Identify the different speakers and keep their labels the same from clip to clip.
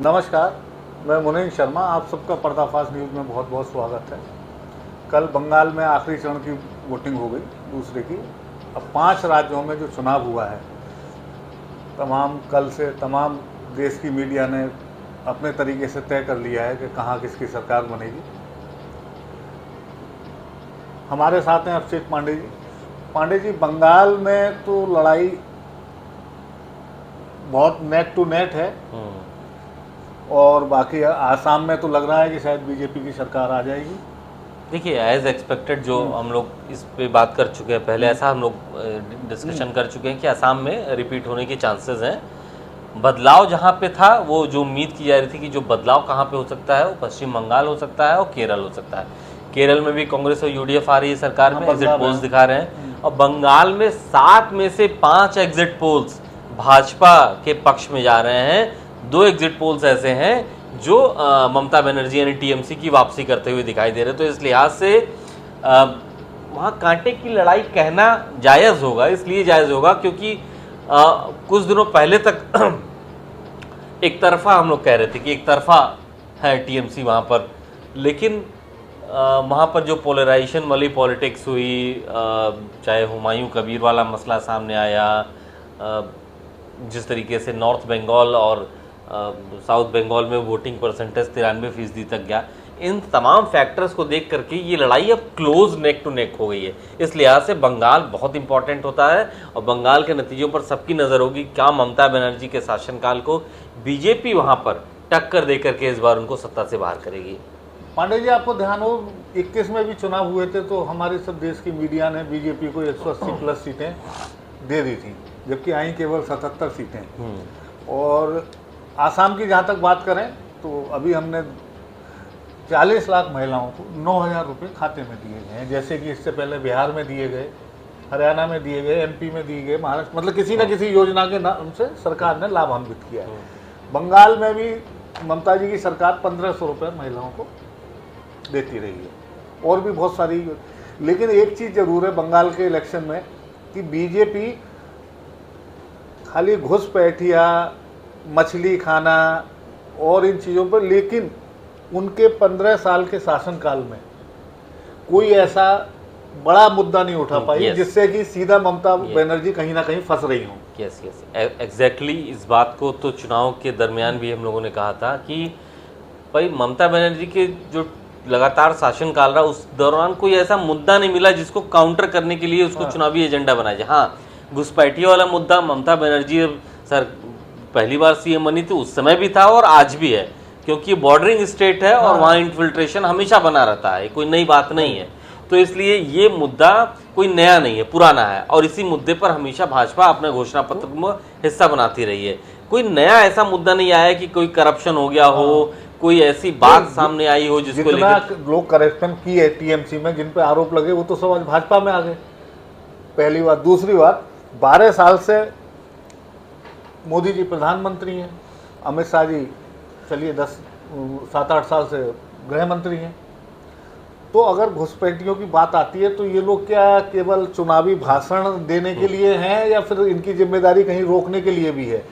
Speaker 1: नमस्कार, मैं मुनीन शर्मा। आप सबका पर्दाफाश न्यूज़ में बहुत बहुत स्वागत है। कल बंगाल में आखिरी चरण की वोटिंग हो गई, दूसरे की। अब 5 राज्यों में जो चुनाव हुआ है, कल से तमाम देश की मीडिया ने अपने तरीके से तय कर लिया है कि कहाँ किसकी सरकार बनेगी। हमारे साथ हैं अभिषेक पांडे जी। पांडे जी, बंगाल में तो लड़ाई बहुत नेट टू नेट है और बाकी आसाम में तो लग रहा है कि शायद बीजेपी की सरकार आ जाएगी।
Speaker 2: देखिए, एज एक्सपेक्टेड जो हम लोग इस पे बात कर चुके हैं पहले, ऐसा हम लोग डिस्कशन कर चुके हैं कि आसाम में रिपीट होने के चांसेस हैं। बदलाव जहाँ पे था, वो जो उम्मीद की जा रही थी कि जो बदलाव कहाँ पे हो सकता है, वो पश्चिम बंगाल हो सकता है और केरल हो सकता है। केरल में भी कांग्रेस और यूडीएफ आ रही है सरकार में, एग्जिट पोल्स दिखा रहे हैं। और बंगाल में 7 में से 5 एग्जिट पोल्स भाजपा के पक्ष में जा रहे हैं। 2 एग्जिट पोल्स ऐसे हैं जो ममता बनर्जी यानी टीएमसी की वापसी करते हुए दिखाई दे रहे हैं। तो इस लिहाज से वहाँ कांटे की लड़ाई कहना जायज़ होगा, इसलिए जायज़ होगा क्योंकि कुछ दिनों पहले तक एक तरफा हम लोग कह रहे थे कि एक तरफा है टीएमसी वहाँ पर, लेकिन वहाँ पर जो पोलराइजेशन वाली पॉलिटिक्स हुई, चाहे हुमायूं कबीर वाला मसला सामने आया, जिस तरीके से नॉर्थ बंगाल और साउथ बंगाल में वोटिंग परसेंटेज 93% तक गया, इन तमाम फैक्टर्स को देख करके ये लड़ाई अब क्लोज नेक टू नेक हो गई है। इस लिहाज से बंगाल बहुत इंपॉर्टेंट होता है और बंगाल के नतीजों पर सबकी नज़र होगी। क्या ममता बनर्जी के शासनकाल को बीजेपी वहाँ पर टक्कर दे करके इस बार उनको सत्ता से बाहर करेगी?
Speaker 1: पांडे जी, आपको ध्यान हो 21 में भी चुनाव हुए थे तो हमारे सब देश की मीडिया ने बीजेपी को 180 प्लस सीटें दे दी थी, जबकि आई केवल 77 सीटें। और आसाम की जहाँ तक बात करें तो अभी हमने 40 लाख महिलाओं को 9,000 रुपये खाते में दिए गए हैं, जैसे कि इससे पहले बिहार में दिए गए, हरियाणा में दिए गए, एमपी में दिए गए, महाराष्ट्र, मतलब किसी न किसी योजना के नाम से सरकार ने लाभान्वित किया है। बंगाल में भी ममता जी की सरकार 1,500 रुपये महिलाओं को देती रही है और भी बहुत सारी। लेकिन एक चीज़ जरूर है बंगाल के इलेक्शन में कि बीजेपी खाली घुसपैठिया, मछली खाना और इन चीज़ों पर, लेकिन उनके 15 साल के शासनकाल में कोई ऐसा बड़ा मुद्दा नहीं उठा पाई जिससे कि सीधा ममता बनर्जी कहीं ना कहीं फंस रही हो।
Speaker 2: Yes exactly. इस बात को तो चुनाव के दरमियान भी हम लोगों ने कहा था कि भाई ममता बनर्जी के जो लगातार शासनकाल रहा, उस दौरान कोई ऐसा मुद्दा नहीं मिला जिसको काउंटर करने के लिए उसको चुनावी एजेंडा बनाया जाए। हाँ, घुसपैठिया वाला मुद्दा ममता बनर्जी सर पहली बार सीएम बनी थी उस समय भी था और आज भी है, क्योंकि बॉर्डरिंग स्टेट है और वहाँ इन्फिल्ट्रेशन हमेशा बना रहता है, कोई नई बात नहीं है। तो इसलिए ये मुद्दा कोई नया नहीं है, पुराना है और इसी मुद्दे पर हमेशा भाजपा अपने घोषणा पत्र में हिस्सा बनाती रही है। कोई नया ऐसा मुद्दा नहीं आया कि कोई करप्शन हो गया हो, कोई ऐसी बात सामने आई हो जिसको लेकर
Speaker 1: लोग करप्शन की है टीएमसी में, जिन पे आरोप लगे, वो तो सब आज भाजपा में आ गए, पहली बात। दूसरी बात, 12 साल से मोदी जी प्रधानमंत्री हैं, अमित शाह जी चलिए 7-8 साल से गृह मंत्री हैं। तो अगर घुसपैठियों की बात आती है तो ये लोग क्या केवल चुनावी भाषण देने के लिए हैं या फिर इनकी जिम्मेदारी कहीं रोकने के लिए भी है?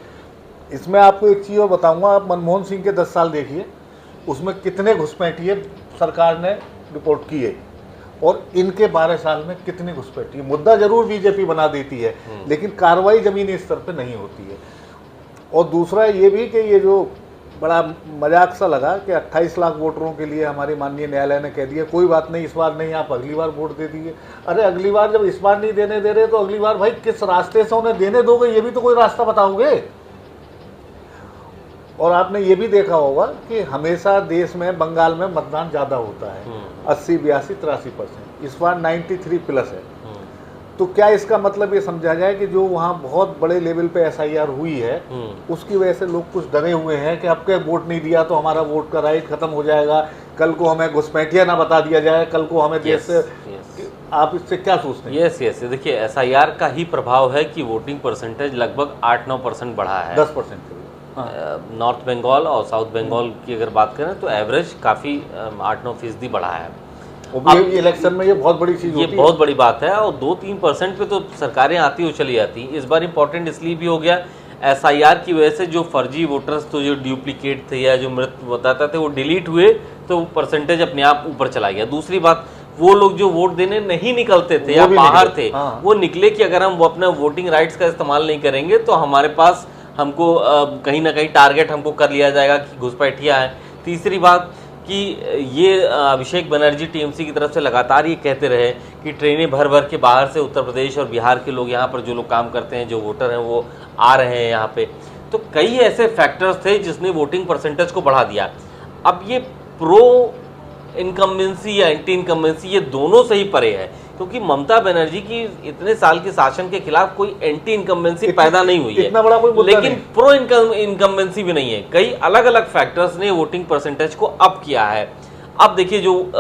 Speaker 1: इसमें आपको एक चीज़ और बताऊंगा, आप मनमोहन सिंह के 10 साल देखिए, उसमें कितने घुसपैठिए सरकार ने रिपोर्ट किए और इनके 12 साल में कितने घुसपैठिए। मुद्दा जरूर बीजेपी बना देती है लेकिन कार्रवाई जमीनी स्तर पर नहीं होती है। और दूसरा ये भी कि ये जो बड़ा मजाक सा लगा कि 28 लाख वोटरों के लिए हमारे माननीय न्यायालय ने कह दिया कोई बात नहीं, इस बार नहीं, आप अगली बार वोट दे दीजिए। अरे अगली बार जब इस बार नहीं देने दे रहे तो अगली बार भाई किस रास्ते से उन्हें देने दोगे, ये भी तो कोई रास्ता बताओगे। और आपने ये भी देखा होगा कि हमेशा देश में बंगाल में मतदान ज़्यादा होता है, 80, 82, 83%, इस बार 93 प्लस है। तो क्या इसका मतलब ये समझा जाए कि जो वहाँ बहुत बड़े लेवल पे एसआईआर हुई है उसकी वजह से लोग कुछ डरे हुए हैं कि अब क्या वोट नहीं दिया तो हमारा वोट का राइट खत्म हो जाएगा, कल को हमें घुसपैठिया ना बता दिया जाए, कल को हमें देश से। आप इससे क्या सोचते हैं?
Speaker 2: यस देखिए, एसआईआर का ही प्रभाव है कि वोटिंग परसेंटेज लगभग 8-9% बढ़ा है,
Speaker 1: 10%।
Speaker 2: नॉर्थ बंगाल और साउथ बंगाल की अगर बात करें तो एवरेज काफ़ी 8-9% बढ़ा है।
Speaker 1: अब इलेक्शन में ये बहुत बड़ी चीज़,
Speaker 2: ये बहुत बड़ी बात है। और 2-3% पे तो सरकारें आती हो चली जाती। इस बार इम्पोर्टेंट इसलिए भी हो गया, एसआईआर की वजह से जो फर्जी वोटर्स तो जो डुप्लीकेट थे या जो मृत बताते थे वो डिलीट हुए, तो परसेंटेज अपने आप ऊपर चला गया। दूसरी बात, वो लोग जो वोट देने नहीं निकलते थे या बाहर थे, वो निकले कि अगर हम वो अपने वोटिंग राइट्स का इस्तेमाल नहीं करेंगे तो हमारे पास हमको कहीं ना कहीं टारगेट हमको कर लिया जाएगा कि घुसपैठिया है। तीसरी बात कि ये अभिषेक बनर्जी टीएमसी की तरफ से लगातार ये कहते रहे कि ट्रेनें भर भर के बाहर से उत्तर प्रदेश और बिहार के लोग यहाँ पर जो लोग काम करते हैं, जो वोटर हैं, वो आ रहे हैं यहाँ पे। तो कई ऐसे फैक्टर्स थे जिसने वोटिंग परसेंटेज को बढ़ा दिया। अब ये प्रो इनकम्बेंसी या एंटी इनकम्बेंसी ये दोनों से ही परे है, क्योंकि ममता बनर्जी की इतने साल के शासन के खिलाफ कोई एंटी इनकम्बेंसी पैदा नहीं हुई है, इतना बड़ा कोई मुद्दा लेकिन प्रो इनकम्बेंसी भी नहीं है। कई अलग अलग फैक्टर्स ने वोटिंग परसेंटेज को अप किया है। अब देखिए, जो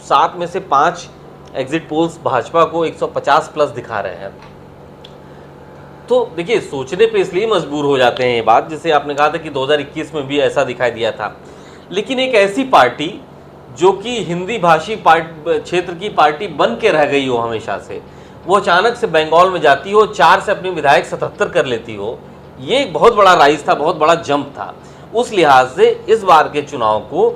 Speaker 2: 7 में से 5 एग्जिट पोल्स भाजपा को 150 प्लस दिखा रहे हैं, तो देखिए सोचने पे इसलिए मजबूर हो जाते हैं ये बात, जैसे आपने कहा था कि 2021 में भी ऐसा दिखाई दिया था। लेकिन एक ऐसी पार्टी जो कि हिंदी भाषी क्षेत्र की पार्टी बन के रह गई हो हमेशा से, वो अचानक से बंगाल में जाती हो, 4 से अपने विधायक 77 कर लेती हो, ये एक बहुत बड़ा राइज था, बहुत बड़ा जंप था। उस लिहाज से इस बार के चुनाव को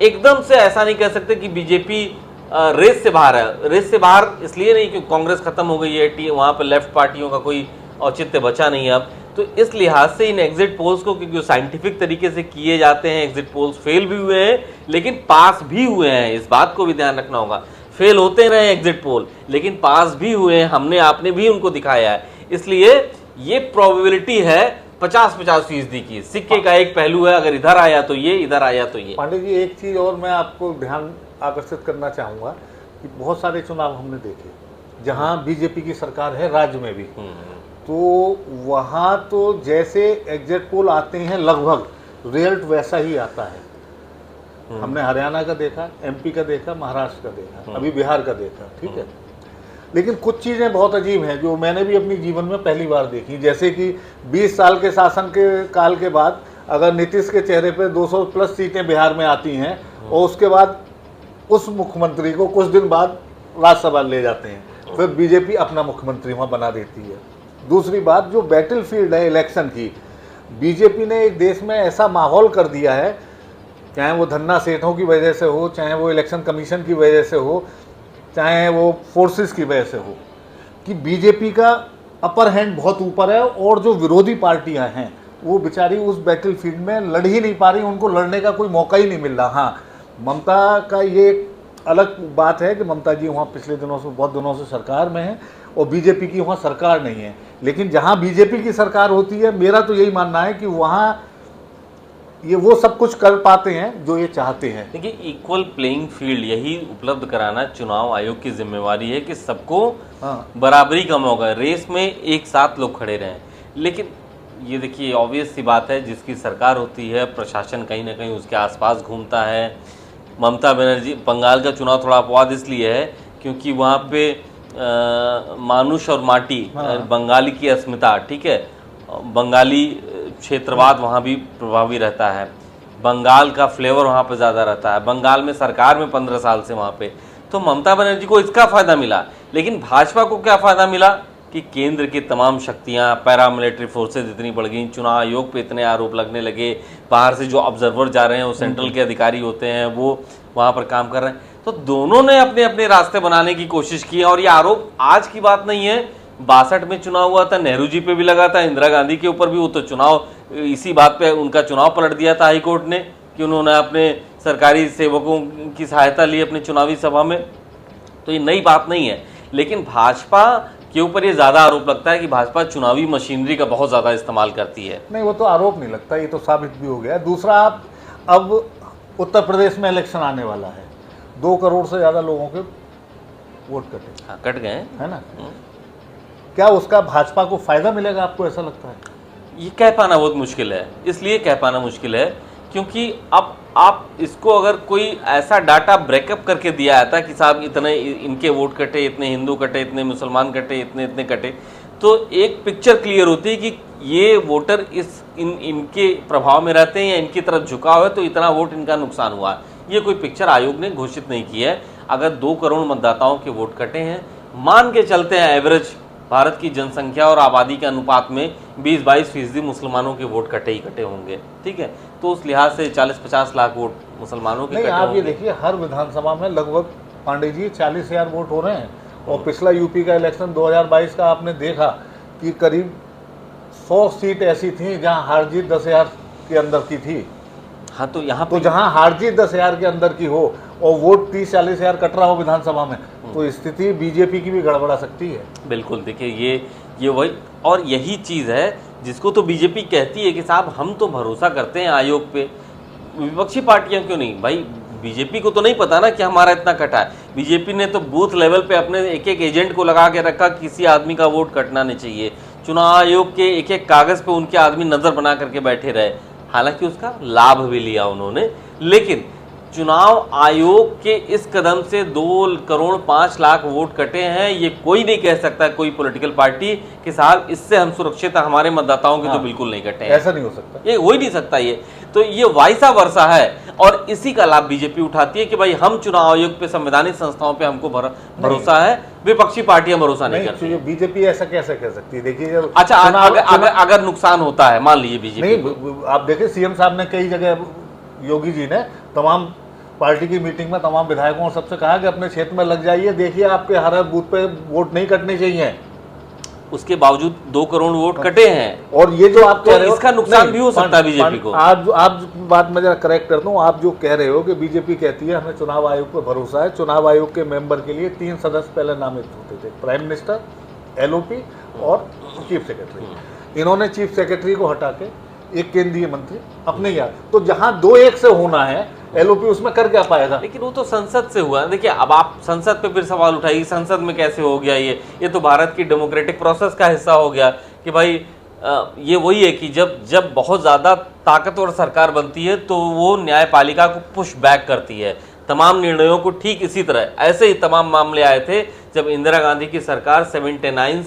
Speaker 2: एकदम से ऐसा नहीं कह सकते कि बीजेपी रेस से बाहर है। रेस से बाहर इसलिए नहीं कि कांग्रेस खत्म हो गई है, वहाँ पर लेफ्ट पार्टियों का कोई औचित्य बचा नहीं है अब। तो इस लिहाज से इन एग्जिट पोल्स को, क्योंकि साइंटिफिक तरीके से किए जाते हैं, एग्जिट पोल्स फेल भी हुए हैं लेकिन पास भी हुए हैं, इस बात को भी ध्यान रखना होगा। फेल होते रहे एग्जिट पोल लेकिन पास भी हुए हैं, हमने आपने भी उनको दिखाया है। इसलिए ये प्रोबेबिलिटी है 50-50% की। सिक्के का एक पहलू है, अगर इधर आया तो ये, इधर आया तो ये।
Speaker 1: पांडे जी, एक चीज और मैं आपको ध्यान आकर्षित करना चाहूंगा कि बहुत सारे चुनाव हमने देखे जहां बीजेपी की सरकार है, राज्य में भी, तो वहाँ तो जैसे एग्जिट पोल आते हैं लगभग रिजल्ट वैसा ही आता है। हमने हरियाणा का देखा, एमपी का देखा, महाराष्ट्र का देखा, अभी बिहार का देखा, ठीक है। लेकिन कुछ चीज़ें बहुत अजीब हैं जो मैंने भी अपनी जीवन में पहली बार देखी, जैसे कि 20 साल के शासन के काल के बाद अगर नीतीश के चेहरे पे 200 प्लस सीटें बिहार में आती हैं और उसके बाद उस मुख्यमंत्री को कुछ दिन बाद राज्यसभा ले जाते हैं, फिर बीजेपी अपना मुख्यमंत्री वहाँ बना देती है। दूसरी बात, जो बैटल फील्ड है इलेक्शन की, बीजेपी ने एक देश में ऐसा माहौल कर दिया है, चाहे वो धन्ना सेठों की वजह से हो, चाहे वो इलेक्शन कमीशन की वजह से हो, चाहे वो फोर्सेस की वजह से हो, कि बीजेपी का अपर हैंड बहुत ऊपर है और जो विरोधी पार्टियां हैं वो बेचारी उस बैटल फील्ड में लड़ ही नहीं पा रही, उनको लड़ने का कोई मौका ही नहीं मिल रहा। हाँ, ममता का ये एक अलग बात है कि ममता जी वहाँ पिछले दिनों से, बहुत दिनों से सरकार में है और बीजेपी की वहाँ सरकार नहीं है। लेकिन जहाँ बीजेपी की सरकार होती है, मेरा तो यही मानना है कि वहाँ ये वो सब कुछ कर पाते हैं जो ये चाहते हैं।
Speaker 2: देखिए, इक्वल प्लेइंग फील्ड यही उपलब्ध कराना चुनाव आयोग की जिम्मेवारी है कि सबको बराबरी का मौका, रेस में एक साथ लोग खड़े रहें। लेकिन ये देखिए, ऑब्वियस सी बात है, जिसकी सरकार होती है, प्रशासन कहीं ना कहीं उसके आसपास घूमता है। ममता बनर्जी, बंगाल का चुनाव थोड़ा अपवाद इसलिए है क्योंकि वहाँ पे मानुष और माटी, बंगाली की अस्मिता, ठीक है, बंगाली क्षेत्रवाद वहाँ भी प्रभावी रहता है, बंगाल का फ्लेवर वहाँ पे ज़्यादा रहता है, बंगाल में सरकार में 15 साल से वहाँ पे, तो ममता बनर्जी को इसका फ़ायदा मिला। लेकिन भाजपा को क्या फ़ायदा मिला कि केंद्र की तमाम शक्तियाँ, पैरामिलिट्री फोर्सेज इतनी बढ़ गई, चुनाव आयोग पे इतने आरोप लगने लगे, बाहर से जो ऑब्जर्वर जा रहे हैं वो सेंट्रल के अधिकारी होते हैं, वो वहाँ पर काम कर रहे हैं। तो दोनों ने अपने अपने रास्ते बनाने की कोशिश की। और ये आरोप आज की बात नहीं है, 62 में चुनाव हुआ था, नेहरू जी पे भी लगा था, इंदिरा गांधी के ऊपर भी, वो तो चुनाव इसी बात पे उनका चुनाव पलट दिया था हाईकोर्ट ने कि उन्होंने अपने सरकारी सेवकों की सहायता ली अपनी चुनावी सभा में। तो ये नई बात नहीं है। लेकिन भाजपा के ऊपर ये ज़्यादा आरोप लगता है कि भाजपा चुनावी मशीनरी का बहुत ज़्यादा इस्तेमाल करती है।
Speaker 1: नहीं, वो तो आरोप नहीं लगता, ये तो साबित भी हो गया। दूसरा, आप अब उत्तर प्रदेश में इलेक्शन आने वाला है, 2 करोड़ से ज़्यादा लोगों के वोट कटे।
Speaker 2: हाँ, कट गए
Speaker 1: है ना। क्या उसका भाजपा को फायदा मिलेगा, आपको ऐसा लगता है?
Speaker 2: ये कह पाना बहुत मुश्किल है। इसलिए कह पाना मुश्किल है क्योंकि अब आप इसको अगर कोई ऐसा डाटा ब्रेकअप करके दिया जाता कि साहब इतने इनके वोट कटे, इतने हिंदू कटे, इतने मुसलमान कटे, इतने इतने कटे, तो एक पिक्चर क्लियर होती है कि ये वोटर इनके प्रभाव में रहते हैं या इनकी तरफ झुकाव है, तो इतना वोट इनका नुकसान हुआ। ये कोई पिक्चर आयोग ने घोषित नहीं की है। अगर 2 करोड़ मतदाताओं के वोट कटे हैं, मान के चलते हैं एवरेज भारत की जनसंख्या और आबादी के अनुपात में 20-22% मुसलमानों के वोट कटे ही कटे होंगे, ठीक है। तो उस लिहाज से 40-50 लाख वोट मुसलमानों के
Speaker 1: नहीं,
Speaker 2: कटे
Speaker 1: आप ये
Speaker 2: होंगे।
Speaker 1: देखिए हर विधानसभा में लगभग पांडे जी 40,000 वोट हो रहे हैं। और पिछला यूपी का इलेक्शन 2022 का आपने देखा कि करीब 100 सीट ऐसी थी जहां हार जीत 10,000 के अंदर की थी।
Speaker 2: हाँ, तो यहाँ
Speaker 1: तो
Speaker 2: पे
Speaker 1: जहां हार जीत 10,000 के अंदर की हो और वोट 30-40,000 कट रहा हो विधानसभा में, तो स्थिति बीजेपी की भी गड़बड़ा सकती है।
Speaker 2: बिल्कुल, देखिए ये वही, और यही चीज़ है जिसको तो बीजेपी कहती है कि साहब हम तो भरोसा करते हैं आयोग पे, विपक्षी पार्टियां क्यों नहीं? भाई बीजेपी को तो नहीं पता ना कि हमारा इतना कटा है। बीजेपी ने तो बूथ लेवल पे अपने एक एक एजेंट को लगा के रखा, किसी आदमी का वोट कटना नहीं चाहिए। चुनाव आयोग के एक एक कागज़ पे उनके आदमी नज़र बना करके बैठे रहे, हालांकि उसका लाभ भी लिया उन्होंने। लेकिन चुनाव आयोग के इस कदम से 2 करोड़ 5 लाख वोट कटे हैं, ये कोई नहीं कह सकता, कोई पॉलिटिकल पार्टी कि साहब इससे हम सुरक्षित हैं, हमारे मतदाताओं के तो बिल्कुल नहीं कटे हैं।
Speaker 1: ऐसा नहीं हो सकता,
Speaker 2: ये हो ही नहीं सकता। ये तो ये वाइसा वर्षा है, और इसी का लाभ बीजेपी उठाती है कि भाई हम चुनाव आयोग पे, संवैधानिक संस्थाओं पे हमको भरोसा है, विपक्षी पार्टियां भरोसा नहीं करती।
Speaker 1: बीजेपी ऐसा कैसे कह सकती है? देखिए
Speaker 2: अच्छा, अगर नुकसान होता है, मान लीजिए बीजेपी
Speaker 1: नहीं, आप देखिए सीएम साहब ने कई जगह, योगी जी ने तमाम पार्टी की मीटिंग में तमाम विधायकों और सबसे कहा कि अपने क्षेत्र में लग जाइए, देखिए आपके हर बूथ पे वोट नहीं कटने चाहिए।
Speaker 2: उसके बावजूद 2 करोड़ वोट कटे हैं।
Speaker 1: और ये जो आप कह रहे हो,
Speaker 2: इसका नुकसान भी हो सकता है बीजेपी को।
Speaker 1: आप बात में जरा करेक्ट करता हूँ। आप जो कह रहे हो कि बीजेपी कहती है हमें चुनाव आयोग पर भरोसा है, चुनाव आयोग के मेंबर के लिए 3 सदस्य पहले नामित होते थे, प्राइम मिनिस्टर, एलओपी और चीफ सेक्रेटरी। इन्होंने चीफ सेक्रेटरी को हटा के एक केंद्रीय मंत्री अपने याद, तो जहां 2-1 से होना है, एलओपी उसमें कर क्या पाएगा?
Speaker 2: लेकिन वो तो संसद से हुआ। देखिए अब आप संसद पे फिर सवाल उठाइए, संसद में कैसे हो गया ये तो भारत की डेमोक्रेटिक प्रोसेस का हिस्सा हो गया कि भाई ये वही है कि जब बहुत ज़्यादा ताकतवर सरकार बनती है तो वो न्यायपालिका को पुश बैक करती है तमाम निर्णयों को। ठीक इसी तरह ऐसे ही तमाम मामले आए थे जब इंदिरा गांधी की सरकार 69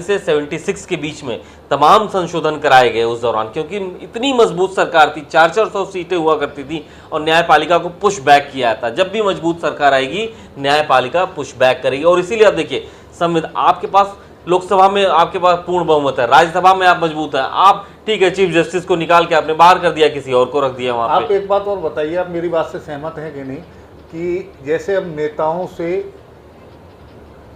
Speaker 2: से 76 के बीच में तमाम संशोधन कराए गए उस दौरान, क्योंकि इतनी मजबूत सरकार थी, 400 सीटें हुआ करती थी और न्यायपालिका को पुश बैक किया था। जब भी मजबूत सरकार आएगी न्यायपालिका पुश बैक करेगी। और इसीलिए आप देखिए संविधान, आपके पास लोकसभा में आपके पास पूर्ण बहुमत है, राज्यसभा में आप मजबूत है, आप ठीक है चीफ जस्टिस को निकाल के आपने बाहर कर दिया, किसी और को रख दिया वहां पे।
Speaker 1: आप एक बात और बताइए, आप मेरी बात से सहमत हैं कि नहीं, कि जैसे अब नेताओं से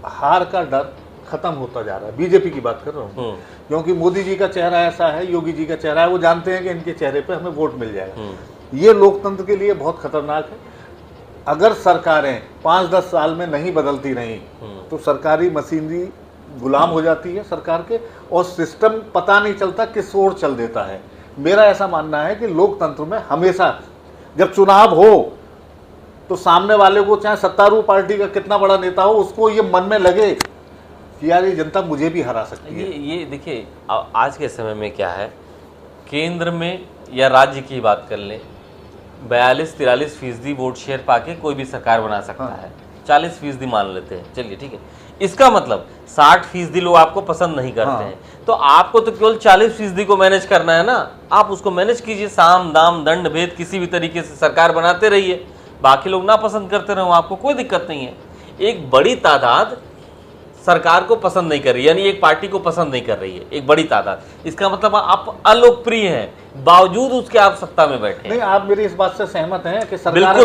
Speaker 1: हार का डर खत्म होता जा रहा है, बीजेपी की बात कर रहा हूँ, क्योंकि मोदी जी का चेहरा ऐसा है, योगी जी का चेहरा है, वो जानते हैं कि इनके चेहरे पे हमें वोट मिल जाएगा। ये लोकतंत्र के लिए बहुत खतरनाक है। अगर सरकारें 5-10 साल में नहीं बदलती रही तो सरकारी मशीनरी गुलाम हो जाती है सरकार के, और सिस्टम पता नहीं चलता किस ओर चल देता है। मेरा ऐसा मानना है कि लोकतंत्र में हमेशा जब चुनाव हो तो सामने वाले को, चाहे सत्तारूढ़ पार्टी का कितना बड़ा नेता हो, उसको ये मन में लगे कि यार ये जनता मुझे भी हरा सकती है।
Speaker 2: ये देखिए आज के समय में क्या है, केंद्र में या राज्य की बात कर लें, 42-43% वोट शेयर पाके कोई भी सरकार बना सकता है। 40% मान लेते हैं, चलिए ठीक है। इसका मतलब 60% लोग आपको पसंद नहीं करते हैं, तो आपको तो केवल 40% को मैनेज करना है ना। आप उसको मैनेज कीजिए, साम दाम दंड भेद किसी भी तरीके से सरकार बनाते रहिए, बाकी लोग ना पसंद करते रहो, आपको कोई दिक्कत नहीं है। एक बड़ी तादाद सरकार को पसंद नहीं कर रही, यानी एक पार्टी को पसंद नहीं कर रही है एक बड़ी तादाद, इसका मतलब आप अलोकप्रिय हैं, बावजूद उसके आप सत्ता में बैठे।
Speaker 1: नहीं, आप मेरी इस बात से सहमत हैं कि सरकार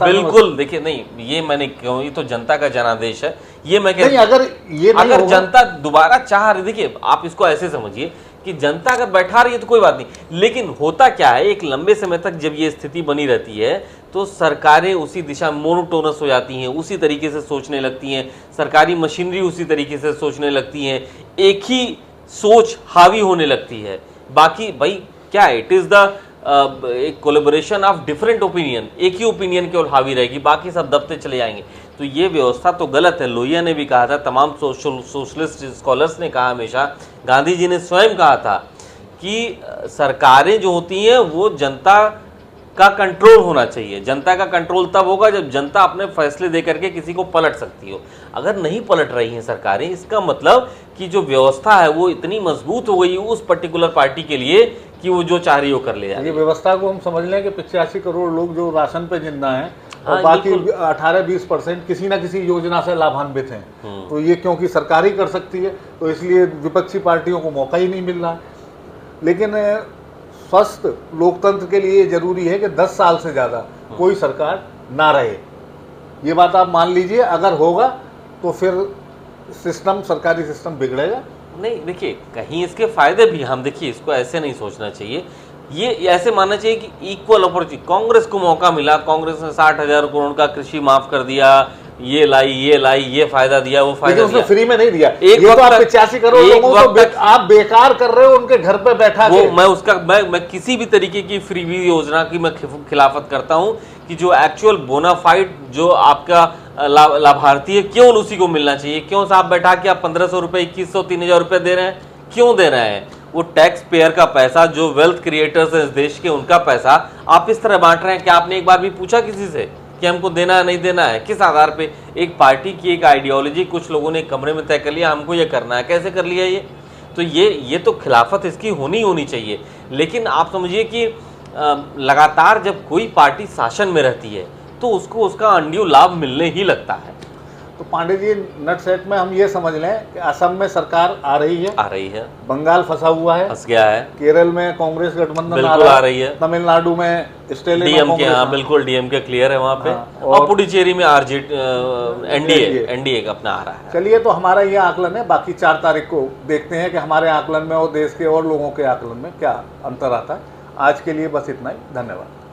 Speaker 2: बिल्कुल देखिए, नहीं ये मैंने क्यों, ये तो जनता का जनादेश है, ये मैं
Speaker 1: नहीं, अगर
Speaker 2: जनता दोबारा चाह रही, देखिए आप इसको ऐसे समझिए कि जनता अगर बैठा रही है तो कोई बात नहीं, लेकिन होता क्या है, एक लंबे समय तक जब ये स्थिति बनी रहती है तो सरकारें उसी दिशा मोनोटोनस हो जाती हैं, उसी तरीके से सोचने लगती हैं, सरकारी मशीनरी उसी तरीके से सोचने लगती हैं, एक ही सोच हावी होने लगती है। बाकी भाई क्या, इट इज़ द एक कोलेबोरेशन ऑफ डिफरेंट ओपिनियन, एक ही ओपिनियन केवल हावी रहेगी, बाकी सब दबते चले जाएंगे। तो ये व्यवस्था तो गलत है। लोहिया ने भी कहा था, तमाम सोशलिस्ट स्कॉलर्स ने कहा, हमेशा गांधी जी ने स्वयं कहा था कि सरकारें जो होती हैं वो जनता का कंट्रोल होना चाहिए। जनता का कंट्रोल तब होगा जब जनता अपने फैसले दे करके किसी को पलट सकती हो। अगर नहीं पलट रही हैं सरकारें, इसका मतलब कि जो व्यवस्था है वो इतनी मजबूत हो गई उस पर्टिकुलर पार्टी के लिए कि वो जो चाह रही हो कर ले जा रही
Speaker 1: ये
Speaker 2: है।
Speaker 1: व्यवस्था को हम समझ लें कि 85 करोड़ लोग जो राशन पे जिंदा हैं और
Speaker 2: हाँ,
Speaker 1: बाकी
Speaker 2: बिल्कुल।
Speaker 1: 18-20% किसी ना किसी योजना से लाभान्वित हैं।
Speaker 2: हम्म।
Speaker 1: तो ये क्योंकि सरकार ही कर सकती है तो इसलिए विपक्षी पार्टियों को मौका ही नहीं मिल रहा है। लेकिन स्वस्थ लोकतंत्र के लिए जरूरी है कि 10 साल से ज़्यादा कोई सरकार ना रहे। ये बात आप मान लीजिए, अगर होगा तो फिर सिस्टम, सरकारी सिस्टम बिगड़ेगा।
Speaker 2: नहीं, देखिए कहीं इसके फायदे भी, हम देखिए इसको ऐसे नहीं सोचना चाहिए, ये ऐसे मानना चाहिए कि इक्वल अपॉर्चुनिटी, कांग्रेस को मौका मिला, कांग्रेस ने 60,000 करोड़ का कृषि माफ कर दिया, ये लाई, ये फायदा दिया, वो फायदा
Speaker 1: लेकिन उसने
Speaker 2: दिया।
Speaker 1: फ्री में नहीं दिया।
Speaker 2: एक
Speaker 1: ये
Speaker 2: वक्त
Speaker 1: तो आप
Speaker 2: तक-
Speaker 1: 85 करोड़
Speaker 2: एक
Speaker 1: लोगों
Speaker 2: वक्त
Speaker 1: को
Speaker 2: तक-
Speaker 1: आप बेकार कर रहे हो उनके घर पे बैठा
Speaker 2: वो
Speaker 1: के।
Speaker 2: मैं किसी भी तरीके की फ्रीबी योजना की मैं खिलाफत करता हूं कि जो एक्चुअल बोनाफाइड जो आपका लाभार्थी है, क्यों उसी को मिलना चाहिए? क्यों साहब बैठा के आप 1,500 रुपए, 2,100, 3,000 रुपए दे रहे हैं? क्यों दे रहे हैं? वो टैक्स पेयर का पैसा, जो वेल्थ क्रिएटर्स है इस देश के, उनका पैसा आप इस तरह बांट रहे हैं। क्या आपने एक बार भी पूछा किसी से कि हमको देना है नहीं देना है? किस आधार पे? एक पार्टी की एक आइडियोलॉजी कुछ लोगों ने कमरे में तय कर लिया, हमको ये करना है। कैसे कर लिया ये? तो ये तो खिलाफत इसकी होनी चाहिए। लेकिन आप समझिए कि लगातार जब कोई पार्टी शासन में रहती है तो उसको उसका अनड्यू लाभ मिलने ही लगता है।
Speaker 1: तो पांडे जी, नट सेट में हम ये समझ लें कि असम में सरकार आ रही है, बंगाल फंसा हुआ है,
Speaker 2: फंस गया है,
Speaker 1: केरल में कांग्रेस गठबंधन
Speaker 2: बिल्कुल आ रही है,
Speaker 1: तमिलनाडु में स्टेलिन
Speaker 2: डीएमके, हाँ बिल्कुल डीएमके क्लियर है वहाँ पे,
Speaker 1: हाँ,
Speaker 2: और पुडुचेरी में एनडीए का अपना आ रहा है।
Speaker 1: चलिए, तो हमारा ये आकलन है। बाकी 4 तारीख को देखते हैं कि हमारे आकलन में और देश के और लोगों के आकलन में क्या अंतर आता है। आज के लिए बस इतना ही। धन्यवाद।